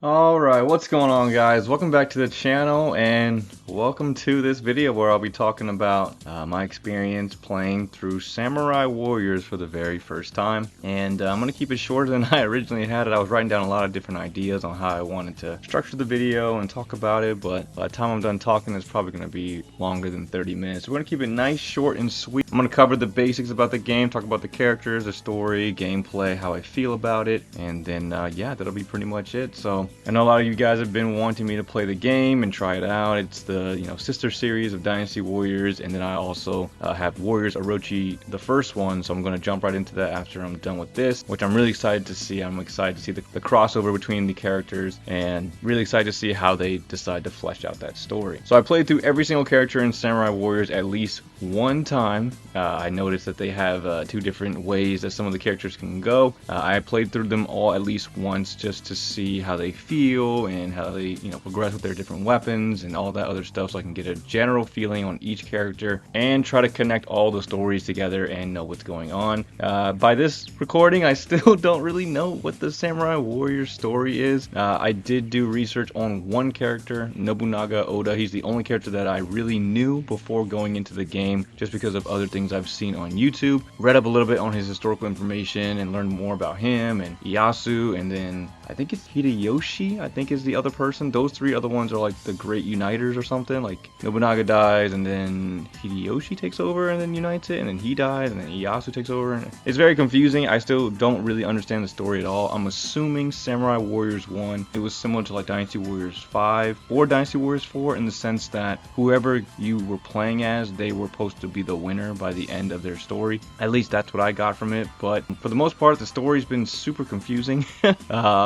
Alright, what's going on, guys? Welcome back to the channel and welcome to this video where I'll be talking about my experience playing through Samurai Warriors for the very first time. And I'm going to keep it shorter than I originally had it. I was writing down a lot of different ideas on how I wanted to structure the video and talk about it, but by the time I'm done talking it's probably going to be longer than 30 minutes. We're going to keep it nice, short, and sweet. I'm going to cover the basics about the game, talk about the characters, the story, gameplay, how I feel about it, and then yeah, that'll be pretty much it. So I know a lot of you guys have been wanting me to play the game and try it out. It's the sister series of Dynasty Warriors, and then I also have Warriors Orochi, the first one, so I'm going to jump right into that after I'm done with this, which I'm really excited to see. I'm excited to see the crossover between the characters and really excited to see how they decide to flesh out that story. So I played through every single character in Samurai Warriors at least one time. I noticed that they have two different ways that some of the characters can go. I played through them all at least once just to see how they feel and how they progress with their different weapons and all that other stuff, so I can get a general feeling on each character and try to connect all the stories together and know what's going on. By this recording I still don't really know what the Samurai Warrior story is. I did do research on one character, Nobunaga Oda. He's the only character that I really knew before going into the game, just because of other things I've seen on YouTube. Read up a little bit on his historical information and learned more about him and Ieyasu, and then I think it's Hideyoshi, I think is the other person. Those three other ones are like the great uniters or something. Like Nobunaga dies and then Hideyoshi takes over and then unites it, and then he dies and then Ieyasu takes over. And it's very confusing. I still don't really understand the story at all. I'm assuming Samurai Warriors 1, it was similar to like Dynasty Warriors 5 or Dynasty Warriors 4 in the sense that whoever you were playing as, they were supposed to be the winner by the end of their story. At least that's what I got from it. But for the most part, the story's been super confusing.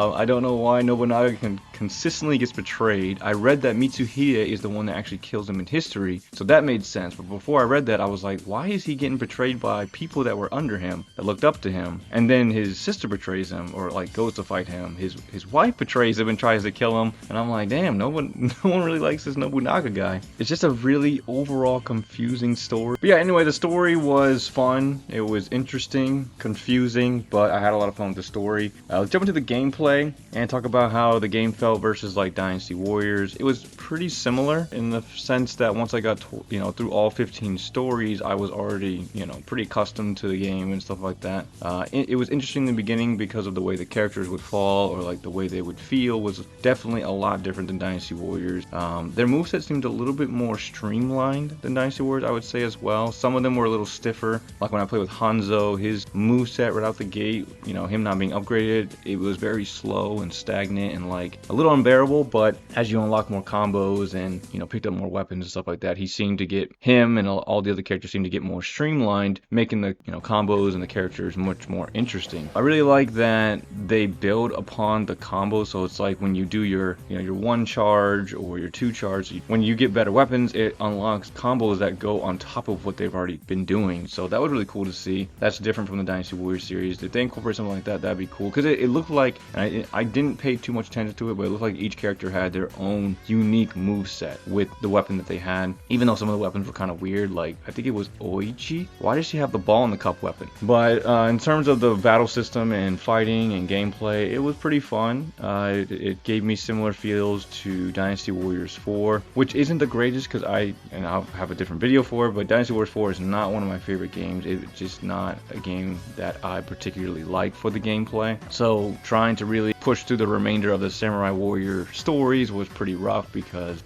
I don't know why Nobunaga consistently gets betrayed. I read that Mitsuhide is the one that actually kills him in history, so that made sense. But before I read that, I was like, why is he getting betrayed by people that were under him, that looked up to him? And then his sister betrays him, or like goes to fight him. His wife betrays him and tries to kill him. And I'm like, damn, no one really likes this Nobunaga guy. It's just a really overall confusing story. But yeah, anyway, the story was fun. It was interesting, confusing, but I had a lot of fun with the story. Let's jump into the gameplay and talk about how the game felt versus like Dynasty Warriors. It was pretty similar in the sense that once I got through all 15 stories, I was already pretty accustomed to the game and stuff like that. It was interesting in the beginning because of the way the characters would fall, or like the way they would feel was definitely a lot different than Dynasty Warriors. Their moveset seemed a little bit more streamlined than Dynasty Warriors, I would say, as well. Some of them were a little stiffer, like when I played with Hanzo, his moveset right out the gate, him not being upgraded, it was very slow and stagnant and like a little unbearable. But as you unlock more combos and picked up more weapons and stuff like that, him and all the other characters seemed to get more streamlined, making the combos and the characters much more interesting. I really like that they build upon the combos, so it's like when you do your your one charge or your two charge, when you get better weapons, it unlocks combos that go on top of what they've already been doing. So that was really cool to see. That's different from the Dynasty Warriors series. If they incorporate something like that, that'd be cool, because it looked like, and I didn't pay too much attention to it, but it looked like each character had their own unique move set with the weapon that they had, even though some of the weapons were kind of weird. Like I think it was Oichi, why does she have the ball in the cup weapon? But in terms of the battle system and fighting and gameplay, it was pretty fun. It gave me similar feels to Dynasty Warriors 4, which isn't the greatest, because I'll have a different video for it, but Dynasty Warriors 4 is not one of my favorite games. It's just not a game that I particularly like for the gameplay. So trying to really push through the remainder of the Samurai Warrior stories was pretty rough, because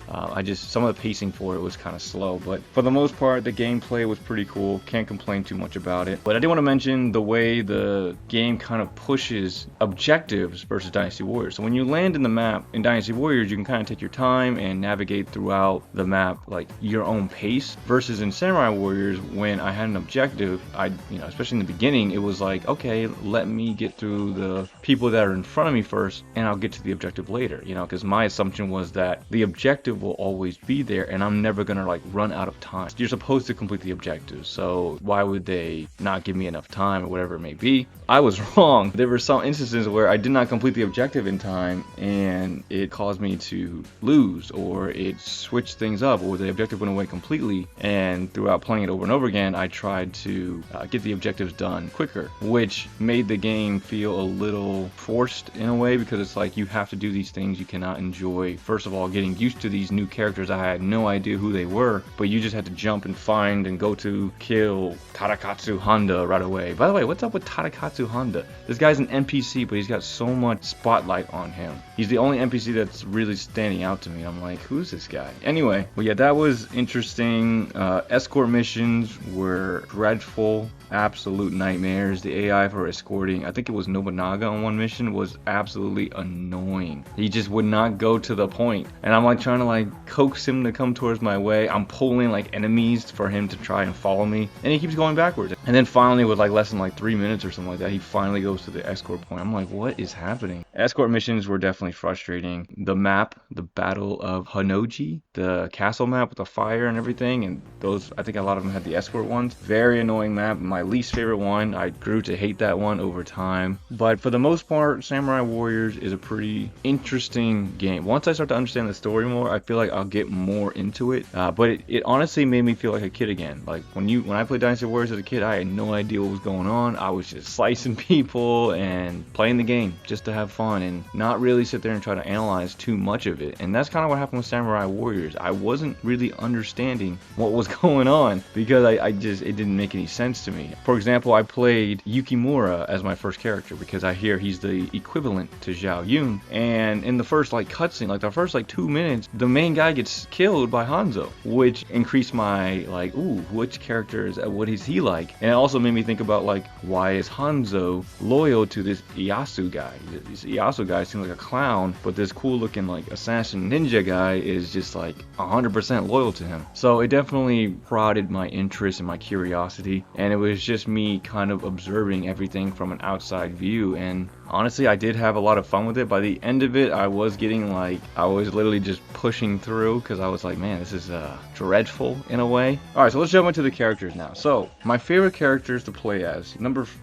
some of the pacing for it was kind of slow. But for the most part, the gameplay was pretty cool. Can't complain too much about it. But I did want to mention the way the game kind of pushes objectives versus Dynasty Warriors. So when you land in the map in Dynasty Warriors, you can kind of take your time and navigate throughout the map like your own pace, versus in Samurai Warriors, when I had an objective, especially in the beginning, it was like, okay, let me get through the people that are in front of me first and I'll get to the objective later, because my assumption was that the objective will always be there and I'm never gonna like run out of time. You're supposed to complete the objective, so why would they not give me enough time or whatever it may be? I was wrong. There were some instances where I did not complete the objective in time and it caused me to lose, or it switched things up, or the objective went away completely. And throughout playing it over and over again, I tried to get the objectives done quicker, which made the game feel a little forced in a way, because it's like you have to do these things. You cannot enjoy, first of all, getting used to these new characters. I had no idea who they were, but you just had to jump and find and go to kill Tadakatsu Honda right away. By the way, what's up with Tadakatsu Honda? This guy's an NPC, but he's got so much spotlight on him. He's the only NPC that's really standing out to me. I'm like, who's this guy? Anyway, well, yeah, that was interesting. Escort missions were dreadful. Absolute nightmares. The AI for escorting, I think it was Nobunaga on one mission, was absolutely annoying. He just would not go to the point, and I'm like trying to like coax him to come towards my way. I'm pulling like enemies for him to try and follow me, and he keeps going backwards. And then finally, with like less than like 3 minutes or something like that, he finally goes to the escort point. I'm like, what is happening? Escort missions were definitely frustrating. The map, the Battle of Hanoji, the castle map with the fire and everything, and those, I think a lot of them had the escort ones. Very annoying map. My least favorite one. I grew to hate that one over time. But for the most part, Samurai Warriors is a pretty interesting game. Once I start to understand the story more, I feel like I'll get more into it. But it honestly made me feel like a kid again. Like when I played Dynasty Warriors as a kid, I had no idea what was going on. I was just slicing people and playing the game just to have fun and not really sit there and try to analyze too much of it. And that's kind of what happened with Samurai Warriors. I wasn't really understanding what was going on because it didn't make any sense to me. For example, I played Yukimura as my first character because I hear he's the equivalent to Zhao Yun, and in the first like cutscene, like the first like 2 minutes, the main guy gets killed by Hanzo, which increased my like, ooh, which character is, what is he like? And it also made me think about like, why is Hanzo loyal to this Ieyasu guy? This Ieyasu guy seems like a clown, but this cool looking like assassin ninja guy is just like 100% loyal to him. So it definitely prodded my interest and my curiosity, and it was just me kind of observing everything from an outside view. And honestly, I did have a lot of fun with it. By the end of it, I was getting like, I was literally just pushing through because I was like, man, this is dreadful in a way. All right, so let's jump into the characters now. So my favorite characters to play as,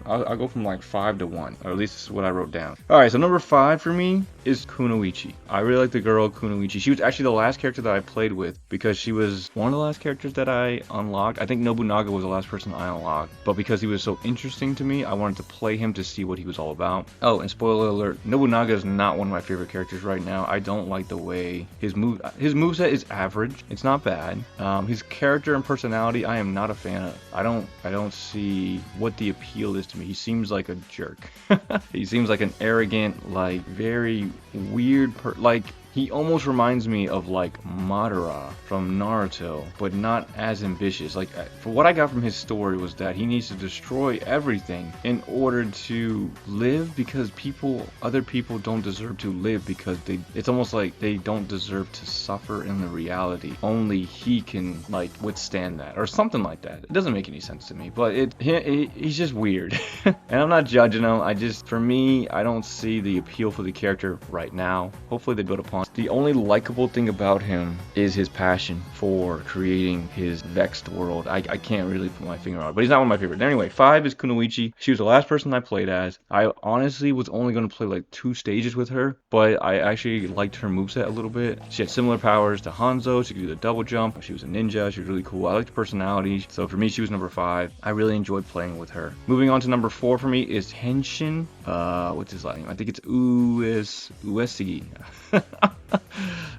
I'll go from like 5 to 1, or at least this is what I wrote down. All right, so number 5 for me is Kunoichi. I really like the girl Kunoichi. She was actually the last character that I played with because she was one of the last characters that I unlocked. I think Nobunaga was the last person I unlocked, but because he was so interesting to me, I wanted to play him to see what he was all about. Oh, and spoiler alert, Nobunaga is not one of my favorite characters right now. I don't like the way his moveset is average. It's not bad. His character and personality, I am not a fan of. I don't see what the appeal is to me. He seems like a jerk. He seems like an arrogant, like very weird he almost reminds me of like Madara from Naruto, but not as ambitious. Like, for what I got from his story was that he needs to destroy everything in order to live, because other people don't deserve to live, because it's almost like they don't deserve to suffer in the reality. Only he can like withstand that, or something like that. It doesn't make any sense to me, but he's just weird. And I'm not judging him. For me, I don't see the appeal for the character right now. Hopefully they build upon. The only likable thing about him is his passion for creating his vexed world. I can't really put my finger on it, but he's not one of my favorites. Anyway, 5 is Kunoichi. She was the last person I played as. I honestly was only going to play like 2 stages with her, but I actually liked her moveset a little bit. She had similar powers to Hanzo. She could do the double jump. She was a ninja. She was really cool. I liked her personality. So for me, she was number 5. I really enjoyed playing with her. Moving on to number 4 for me is Henshin. What's his last name? I think it's Uesigi.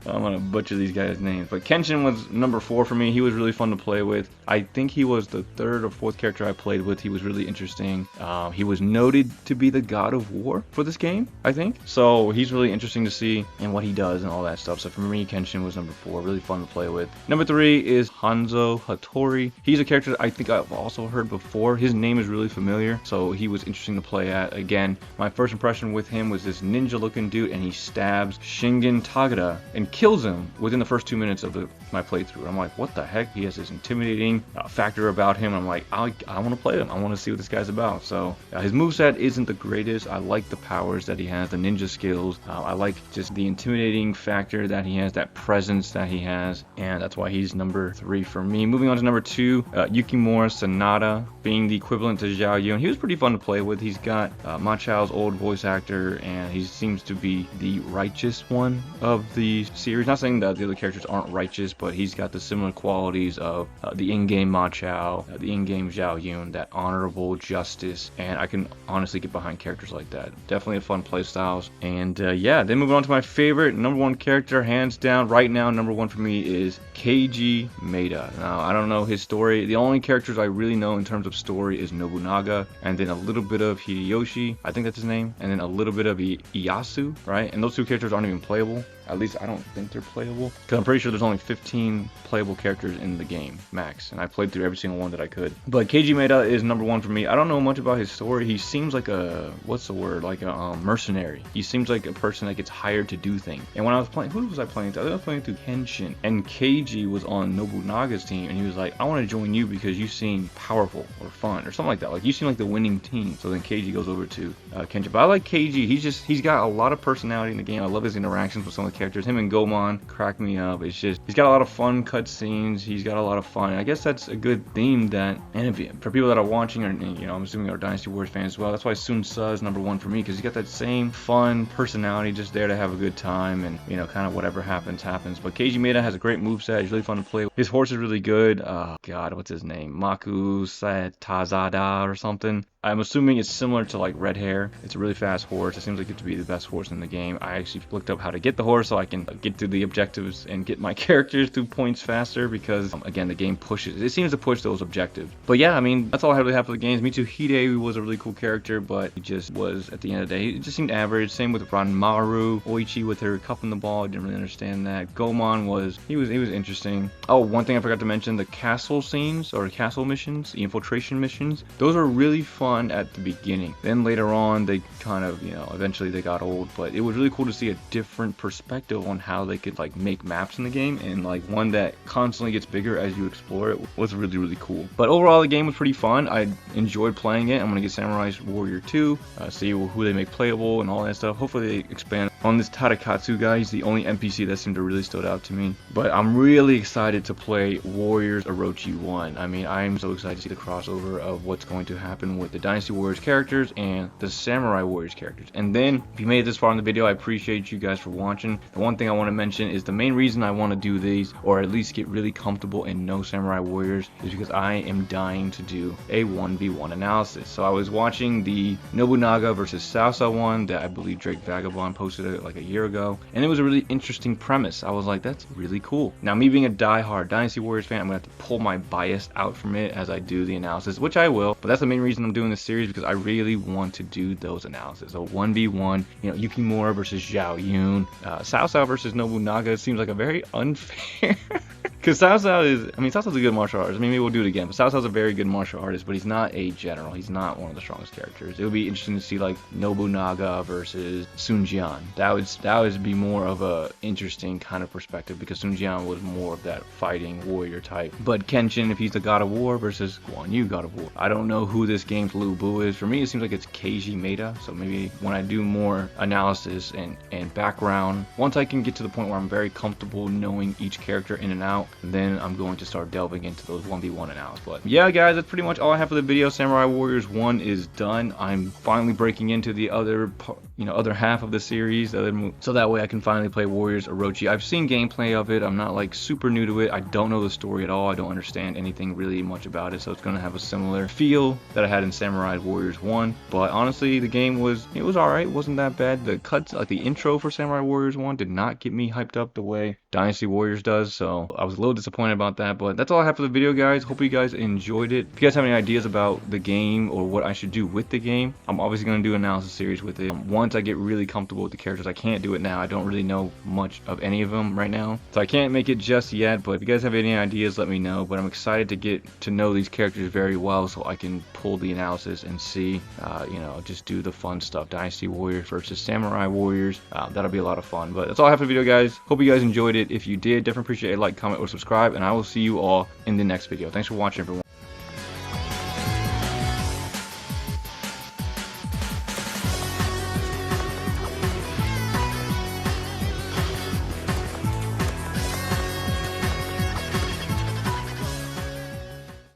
I'm gonna butcher these guys' names, but Kenshin was number 4 for me. He was really fun to play with. I think he was the 3rd or 4th character I played with. He was really interesting. He was noted to be the god of war for this game, I think. So he's really interesting to see and what he does and all that stuff. So for me, Kenshin was number 4. Really fun to play with. Number 3 is Hanzo Hattori. He's a character that I think I've also heard before. His name is really familiar, so he was interesting to play at. Again, my first impression with him was this ninja-looking dude, and he stabs Shingen Tagada and kills him within the first 2 minutes of my playthrough. I'm like, what the heck? He has this intimidating factor about him. I'm like, I want to play him. I want to see what this guy's about. So his moveset isn't the greatest. I like the powers that he has, the ninja skills. I like just the intimidating factor that he has, that presence that he has, and that's why he's number 3 for me. Moving on to number 2, Yukimura Sanada, being the equivalent to Zhao Yun. He was pretty fun to play with. He's got Ma Chao's old voice actor, and he seems to be the righteous one of the series. Not saying that the other characters aren't righteous, but he's got the similar qualities of the in-game Ma Chao, the in-game Zhao Yun, that honorable justice, and I can honestly get behind characters like that. Definitely a fun playstyles. And yeah, then moving on to my favorite number one character, hands down, right now, number one for me is Keiji Maeda. Now, I don't know his story. The only characters I really know in terms of story is Nobunaga, and then a little bit of Hideyoshi, I think that's his name, and then a little bit of Ieyasu, right? And those two characters aren't even playable. At least I don't think they're playable, because I'm pretty sure there's only 15 playable characters in the game, max, and I played through every single one that I could. But Keiji Maeda is number one for me. I don't know much about his story. He seems like a, what's the word, like a mercenary. He seems like a person that gets hired to do things. And when I was playing, who was I playing to? I think I was playing through Kenshin, and Keiji was on Nobunaga's team, and he was like, I want to join you because you seem powerful or fun or something like that. Like, you seem like the winning team. So then Keiji goes over to Kenshin. But I like Keiji. He's got a lot of personality in the game. I love his interactions with some of the characters. Him and Gomon crack me up. It's just, he's got a lot of fun cutscenes. He's got a lot of fun. I guess that's a good theme that, and if, for people that are watching, or you know, I'm assuming are Dynasty Warriors fans as well. That's why Sun Tzu is number one for me, because he's got that same fun personality, just there to have a good time, and you know, kind of whatever happens. But Keiji Maeda has a great moveset. He's really fun to play. His horse is really good. God, what's his name? Maku Satazada or something. I'm assuming it's similar to like Red Hair. It's a really fast horse. It seems like it to be the best horse in the game. I actually looked up how to get the horse so I can get to the objectives and get my characters through points faster, because again, the game pushes. It seems to push those objectives. But yeah, I mean, that's all I really have for the games. Mitsuhide was a really cool character, but he just was, at the end of the day, it just seemed average. Same with Ranmaru. Oichi with her cupping the ball. I didn't really understand that. Gomon was interesting. Oh, one thing I forgot to mention, the castle scenes or castle missions, the infiltration missions, those are really fun at the beginning. Then later on, they kind of, you know, eventually they got old, but it was really cool to see a different perspective on how they could like make maps in the game, and like one that constantly gets bigger as you explore it was really, really cool. But overall, the game was pretty fun. I enjoyed playing it. I'm gonna get Samurai Warrior 2, see who they make playable and all that stuff. Hopefully they expand on this Tadakatsu guy. He's the only NPC that seemed to really stood out to me. But I'm really excited to play Warriors Orochi 1. I mean, I'm so excited to see the crossover of what's going to happen with the Dynasty Warriors characters and the Samurai Warriors characters. And then, if you made it this far in the video, I appreciate you guys for watching. The one thing I want to mention is the main reason I want to do these, or at least get really comfortable in no Samurai Warriors, is because I am dying to do a 1v1 analysis. So I was watching the Nobunaga versus Salsa one that I believe Drake Vagabond posted like a year ago, and it was a really interesting premise. I was like, that's really cool. Now, me being a die-hard Dynasty Warriors fan, I'm gonna have to pull my bias out from it as I do the analysis, which I will, but that's the main reason I'm doing this series, because I really want to do those analysis. So 1v1, you know, Yukimura versus Zhao Yun, Salsa versus Nobunaga seems like a very unfair because Salsa is, I mean, Salsa's a good martial artist. I mean, maybe we'll do it again, but Salsa's a very good martial artist, but he's not a general. He's not one of the strongest characters. It would be interesting to see like Nobunaga versus Sun Jian. That would be more of a interesting kind of perspective, because Sun Jian was more of that fighting warrior type. But Kenshin, if he's the God of War versus Guan Yu God of War. I don't know who this game's Lu Bu is. For me, it seems like it's Keiji Maeda. So maybe when I do more analysis and background, once I can get to the point where I'm very comfortable knowing each character in and out, then I'm going to start delving into those 1v1 analysis. But yeah, guys, that's pretty much all I have for the video. Samurai Warriors 1 is done. I'm finally breaking into the other half of the series, so that way I can finally play Warriors Orochi. I've seen gameplay of it. I'm not like super new to it. I don't know the story at all. I don't understand anything really much about it, so it's going to have a similar feel that I had in Samurai Warriors 1. But honestly, the game was alright. It wasn't that bad. The cuts, like the intro for Samurai Warriors 1, did not get me hyped up the way Dynasty Warriors does, so I was a little disappointed about that. But that's all I have for the video, guys. Hope you guys enjoyed it. If you guys have any ideas about the game or what I should do with the game, I'm obviously going to do an analysis series with it once I get really comfortable with the characters. I can't do it now. I don't really know much of any of them right now, so I can't make it just yet. But if you guys have any ideas, let me know. But I'm excited to get to know these characters very well, so I can pull the analysis and see, just do the fun stuff. Dynasty Warriors versus Samurai Warriors. That'll be a lot of fun. But that's all I have for the video, guys. Hope you guys enjoyed it. If you did, definitely appreciate a like, comment, or subscribe, and I will see you all in the next video. Thanks for watching, everyone.